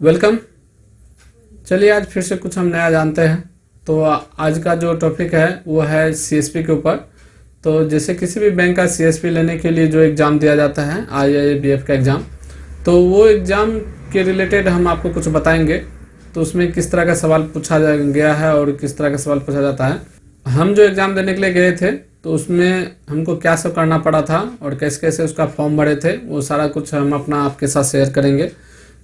Welcome. चलिए आज फिर से कुछ हम नया जानते हैं। तो आज का जो टॉपिक है वो है सीएसपी के ऊपर। तो जैसे किसी भी बैंक का सीएसपी लेने के लिए जो एग्ज़ाम दिया जाता है आईआईबीएफ का एग्ज़ाम, तो वो एग्ज़ाम के रिलेटेड हम आपको कुछ बताएंगे। तो उसमें किस तरह का सवाल पूछा गया है और किस तरह का सवाल पूछा जाता है। हम जो एग्ज़ाम देने के लिए गए थे तो उसमें हमको क्या सब करना पड़ा था और कैसे कैसे उसका फॉर्म भरे थे, वो सारा कुछ हम अपना आपके साथ शेयर करेंगे।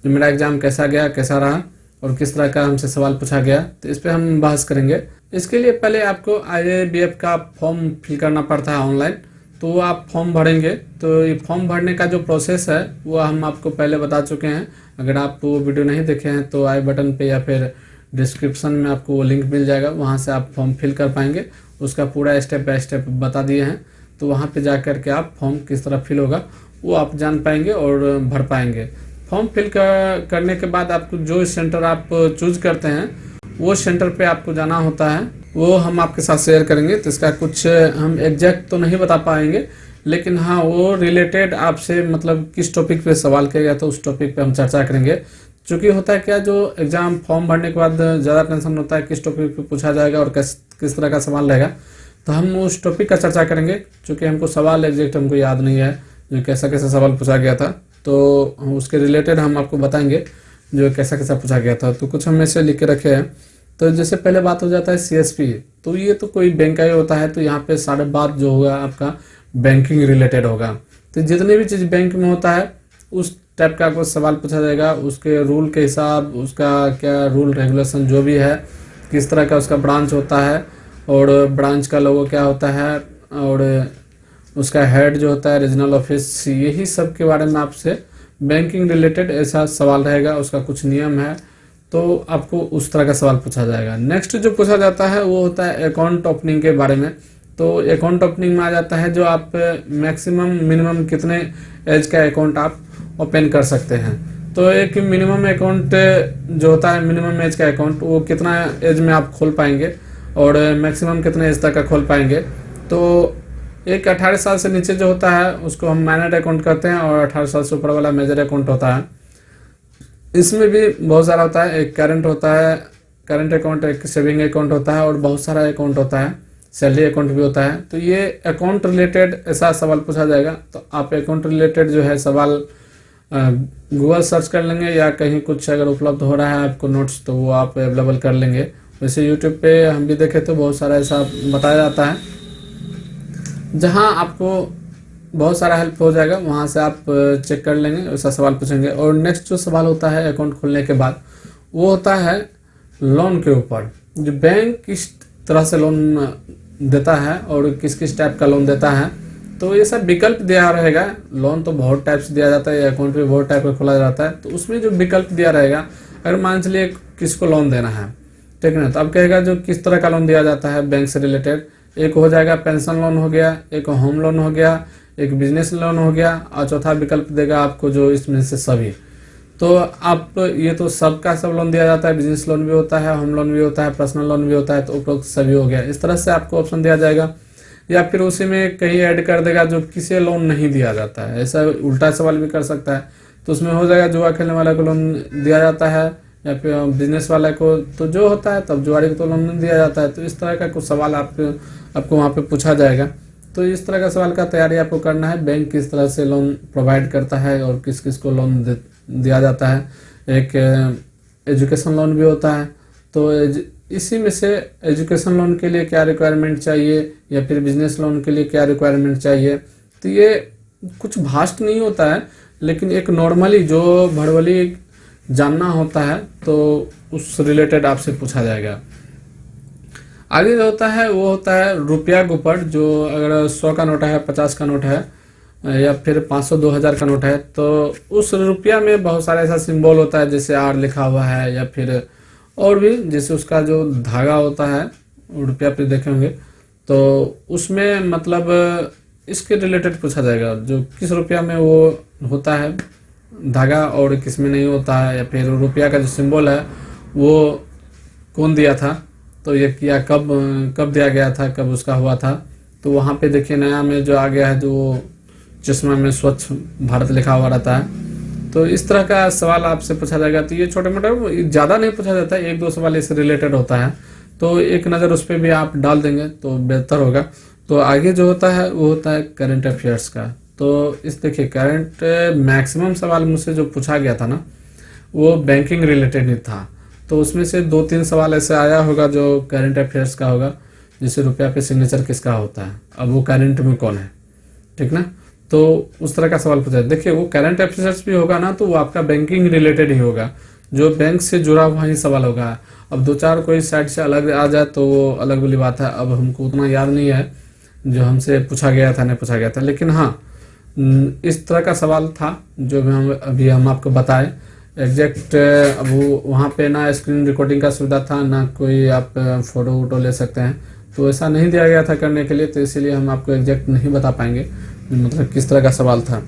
जो मेरा एग्ज़ाम कैसा गया, कैसा रहा और किस तरह का हमसे सवाल पूछा गया, तो इस पे हम बहस करेंगे। इसके लिए पहले आपको आईआईबीएफ का फॉर्म फिल करना पड़ता है ऑनलाइन। तो वो आप फॉर्म भरेंगे। तो ये फॉर्म भरने का जो प्रोसेस है वो हम आपको पहले बता चुके हैं। अगर आप वो वीडियो नहीं देखे हैं तो आई बटन पे या फिर डिस्क्रिप्शन में आपको वो लिंक मिल जाएगा, वहाँ से आप फॉर्म फिल कर पाएंगे। उसका पूरा स्टेप बाय स्टेप बता दिए हैं। तो वहाँ पे जा कर के आप फॉर्म किस तरह फिल होगा वो आप जान पाएंगे और भर पाएंगे। फॉर्म फिल करने के बाद आपको जो सेंटर आप चूज करते हैं वो सेंटर पे आपको जाना होता है, वो हम आपके साथ शेयर करेंगे। तो इसका कुछ हम एग्जैक्ट तो नहीं बता पाएंगे, लेकिन हाँ वो रिलेटेड आपसे मतलब किस टॉपिक पे सवाल किया गया था उस टॉपिक पे हम चर्चा करेंगे। क्योंकि होता है क्या, जो एग्ज़ाम फॉर्म भरने के बाद ज़्यादा टेंशन होता है किस टॉपिक पे पूछा जाएगा और किस तरह का सवाल रहेगा। तो हम उस टॉपिक का चर्चा करेंगे। क्योंकि हमको सवाल एग्जैक्ट हमको याद नहीं है जो कैसा कैसा सवाल पूछा गया था, तो उसके रिलेटेड हम आपको बताएंगे जो कैसा कैसा पूछा गया था। तो कुछ हम ऐसे लिख के रखे हैं। तो जैसे पहले बात हो जाता है सीएसपी, तो ये तो कोई बैंक का ही होता है। तो यहाँ पे सारे बात जो होगा आपका बैंकिंग रिलेटेड होगा। तो जितने भी चीज़ बैंक में होता है उस टाइप का आपको सवाल पूछा जाएगा। उसके रूल के हिसाब, उसका क्या रूल रेगुलेशन जो भी है, किस तरह का उसका ब्रांच होता है और ब्रांच का लोगो क्या होता है और उसका हेड जो होता है रीजनल ऑफिस, यही सब के बारे में आपसे बैंकिंग रिलेटेड ऐसा सवाल रहेगा। उसका कुछ नियम है, तो आपको उस तरह का सवाल पूछा जाएगा। नेक्स्ट जो पूछा जाता है वो होता है अकाउंट ओपनिंग के बारे में। तो अकाउंट ओपनिंग में आ जाता है जो आप मैक्सिमम मिनिमम कितने एज का अकाउंट आप ओपन कर सकते हैं। तो एक मिनिमम अकाउंट जो होता है, मिनिमम एज का अकाउंट, वो कितना एज में आप खोल पाएंगे और मैक्सिमम कितने एज तक का खोल पाएंगे। तो एक 18 साल से नीचे जो होता है उसको हम माइनर अकाउंट करते हैं और 18 साल से ऊपर वाला मेजर अकाउंट होता है। इसमें भी बहुत सारा होता है। एक करंट होता है, करंट अकाउंट, एक सेविंग अकाउंट होता है और बहुत सारा अकाउंट होता है, सैलरी अकाउंट भी होता है। तो ये अकाउंट रिलेटेड ऐसा सवाल पूछा जाएगा। तो आप अकाउंट रिलेटेड जो है सवाल गूगल सर्च कर लेंगे या कहीं कुछ अगर उपलब्ध हो रहा है आपको नोट्स तो वो आप अवेलेबल कर लेंगे। वैसे यूट्यूब पे हम भी देखे तो बहुत सारा ऐसा बताया जाता है जहाँ आपको बहुत सारा हेल्प हो जाएगा। वहाँ से आप चेक कर लेंगे, ऐसा सवाल पूछेंगे। और नेक्स्ट जो सवाल होता है अकाउंट खोलने के बाद वो होता है लोन के ऊपर। जो बैंक किस तरह से लोन देता है और किस किस टाइप का लोन देता है, तो ये सब विकल्प दिया रहेगा। लोन तो बहुत टाइप से दिया जाता है, अकाउंट भी बहुत टाइप का खोला जाता है। तो उसमें जो विकल्प दिया रहेगा, अगर मान चलिए किसको लोन देना है, ठीक है ना, तो अब कहेगा जो किस तरह का लोन दिया जाता है बैंक से रिलेटेड। एक हो जाएगा पेंशन लोन हो गया, एक होम लोन हो गया, एक बिजनेस लोन हो गया और चौथा विकल्प देगा आपको जो इसमें से सभी। तो आप ये तो सबका सब लोन दिया जाता है, बिजनेस लोन भी होता है, होम लोन भी होता है, पर्सनल लोन भी होता है। तो उपरोक्त सभी हो गया। इस तरह से आपको ऑप्शन दिया जाएगा। या फिर उसी में कहीं ऐड कर देगा जो किसी लोन नहीं दिया जाता है, ऐसा उल्टा सवाल भी कर सकता है। तो उसमें हो जाएगा जुआ खेलने वाले को लोन दिया जाता है या फिर बिजनेस वाला को तो जो होता है, तब जुआरी को तो लोन नहीं दिया जाता है। तो इस तरह का कुछ सवाल आपको वहाँ पे पूछा जाएगा। तो इस तरह का सवाल का तैयारी आपको करना है। बैंक किस तरह से लोन प्रोवाइड करता है और किस किस को लोन दिया जाता है। एक एजुकेशन लोन भी होता है। तो इसी में से एजुकेशन लोन के लिए क्या रिक्वायरमेंट चाहिए या फिर बिजनेस लोन के लिए क्या रिक्वायरमेंट चाहिए, तो ये कुछ भास्ट नहीं होता है, लेकिन एक नॉर्मली जो भड़वली जानना होता है तो उस रिलेटेड आपसे पूछा जाएगा। आगे जो होता है वो होता है रुपया के ऊपर। जो अगर 100 का नोट है, 50 का नोट है या फिर 500 2000 का नोट है, तो उस रुपया में बहुत सारा ऐसा सिंबल होता है जैसे आर लिखा हुआ है या फिर और भी, जैसे उसका जो धागा होता है रुपया पे देखे होंगे, तो उसमें मतलब इसके रिलेटेड पूछा जाएगा जो किस रुपया में वो होता है धागा और किस में नहीं होता है। या फिर रुपया का जो सिंबल है वो कौन दिया था, तो ये किया कब दिया गया था, कब उसका हुआ था। तो वहाँ पे देखिए नया में जो आ गया है जो चश्मा में स्वच्छ भारत लिखा हुआ रहता है, तो इस तरह का सवाल आपसे पूछा जाएगा। तो ये छोटे मोटे ज़्यादा नहीं पूछा जाता है, 1-2 सवाल इससे रिलेटेड होता है, तो एक नज़र उस पर भी आप डाल देंगे तो बेहतर होगा। तो आगे जो होता है वो होता है करंट अफेयर्स का। तो इस देखिए करंट मैक्सिमम सवाल मुझसे जो पूछा गया था ना वो बैंकिंग रिलेटेड ही था, तो उसमें से 2-3 सवाल ऐसे आया होगा जो करंट अफेयर्स का होगा, जैसे रुपया पे सिग्नेचर किसका होता है, अब वो करंट में कौन है, ठीक ना। तो उस तरह का सवाल पूछा। देखिए वो करंट अफेयर्स भी होगा ना तो वो आपका बैंकिंग रिलेटेड ही होगा, जो बैंक से जुड़ा हुआ ही सवाल होगा। अब 2-4 कोई साइड से अलग आ जाए तो वो अलग वाली बात है। अब हमको उतना याद नहीं है जो हमसे पूछा गया था नहीं पूछा गया था, लेकिन हाँ इस तरह का सवाल था जो अभी हम आपको बताए एग्जैक्ट। अब वो वहाँ पे ना स्क्रीन रिकॉर्डिंग का सुविधा था ना कोई आप फोटो वोटो ले सकते हैं, तो ऐसा नहीं दिया गया था करने के लिए, तो इसीलिए हम आपको एग्जैक्ट नहीं बता पाएंगे मतलब किस तरह का सवाल था।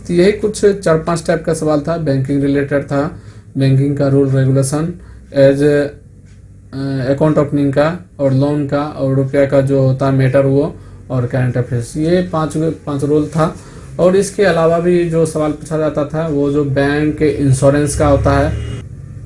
तो यही कुछ 4-5 टाइप का सवाल था, बैंकिंग रिलेटेड था, बैंकिंग का rule regulation, as account opening का और लोन का और रुपया का जो होता है मैटर वो, और करंट अफेयर्स, ये 5 रूल था। और इसके अलावा भी जो सवाल पूछा जाता था वो जो बैंक इंश्योरेंस का होता है,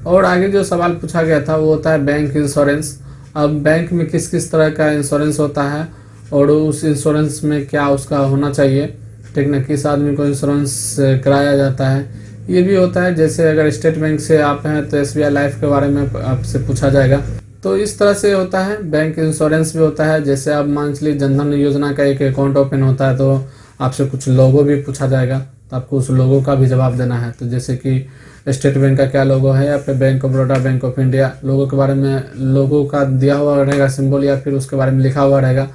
और आगे जो सवाल पूछा गया था वो होता है बैंक इंश्योरेंस। अब बैंक में किस किस तरह का इंश्योरेंस होता है और उस इंश्योरेंस में क्या उसका होना चाहिए, ठीक ना, किस आदमी को इंश्योरेंस कराया जाता है, ये भी होता है। जैसे अगर स्टेट बैंक से आप हैं तो SBI लाइफ के बारे में आपसे पूछा जाएगा, तो इस तरह से होता है। बैंक इंश्योरेंस भी होता है, जैसे आप मान लीजिए जनधन योजना का एक अकाउंट ओपन होता है तो आपसे कुछ लोगो भी पूछा जाएगा, तो आपको उस लोगो का भी जवाब देना है। तो जैसे कि स्टेट बैंक का क्या लोगो है या फिर bank of Baroda, bank of India, लोगों के बारे में लोगो का दिया हुआ रहेगा सिंबल या फिर उसके बारे में लिखा हुआ रहेगा।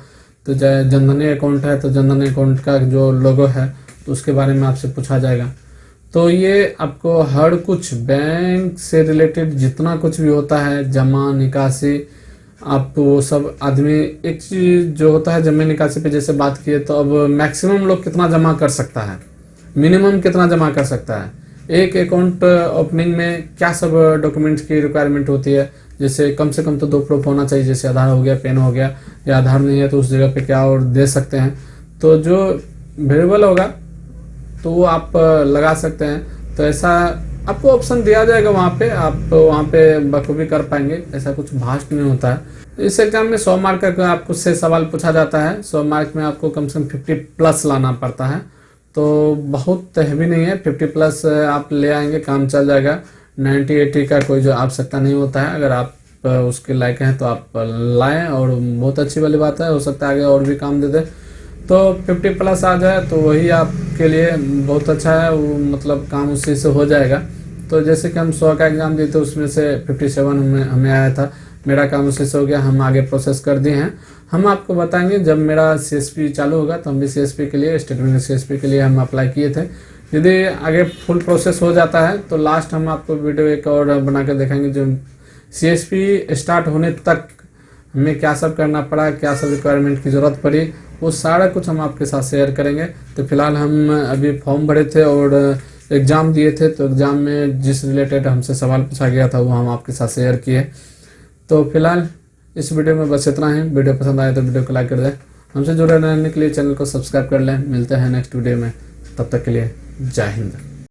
तो जनधन अकाउंट है तो जनधन अकाउंट का जो लोगो है तो उसके बारे में आपसे पूछा जाएगा। तो ये आपको हर कुछ बैंक से रिलेटेड जितना कुछ भी होता है, जमा निकासी, आप वो सब आदमी, एक चीज जो होता है जमा निकासी पे जैसे बात किए तो अब मैक्सिमम लोग कितना जमा कर सकता है, मिनिमम कितना जमा कर सकता है, एक अकाउंट ओपनिंग में क्या सब डॉक्यूमेंट्स की रिक्वायरमेंट होती है, जैसे कम से कम तो 2 प्रूफ होना चाहिए, जैसे आधार हो गया, पैन हो गया, या आधार नहीं है तो उस जगह पे क्या और दे सकते हैं। तो जो वेरिएबल होगा तो वो आप लगा सकते हैं। तो ऐसा आपको ऑप्शन दिया जाएगा वहाँ पे, आप वहाँ पे बखूबी कर पाएंगे, ऐसा कुछ भास्ट नहीं होता है। इस एग्जाम में 100 मार्क का आपको से सवाल पूछा जाता है, 100 मार्क में आपको कम से कम 50+ लाना पड़ता है, तो बहुत हैवी नहीं है, 50+ आप ले आएंगे काम चल जाएगा। 90-80 का कोई जो आवश्यकता नहीं होता है, अगर आप उसके लायक हैं तो आप लाएं, और बहुत अच्छी वाली बात है, हो सकता है आगे और भी काम दे दे। तो 50+ आ जाए तो वही आपके लिए बहुत अच्छा है, वो मतलब काम उसी से हो जाएगा। तो जैसे कि हम 100 का एग्जाम दिए थे उसमें से 57 हमें आया था, मेरा काम उसी से हो गया, हम आगे प्रोसेस कर दिए हैं। हम आपको बताएंगे जब मेरा CSP चालू होगा तो हम भी CSP के लिए, स्टेट बैंक CSP के लिए हम अप्लाई किए थे। यदि आगे फुल प्रोसेस हो जाता है तो लास्ट हम आपको वीडियो एक और बना कर दिखाएंगे, जो CSP स्टार्ट होने तक हमें क्या सब करना पड़ा, क्या सब रिक्वायरमेंट की ज़रूरत पड़ी, वो सारा कुछ हम आपके साथ शेयर करेंगे। तो फिलहाल हम अभी फॉर्म भरे थे और एग्ज़ाम दिए थे, तो एग्ज़ाम में जिस रिलेटेड हमसे सवाल पूछा गया था वो हम आपके साथ शेयर किए। तो फिलहाल इस वीडियो में बस इतना ही। वीडियो पसंद आए तो वीडियो को लाइक कर दें, हमसे जुड़े रहने के लिए चैनल को सब्सक्राइब कर लें। मिलते हैं नेक्स्ट वीडियो में, तब तक के लिए जय हिंद।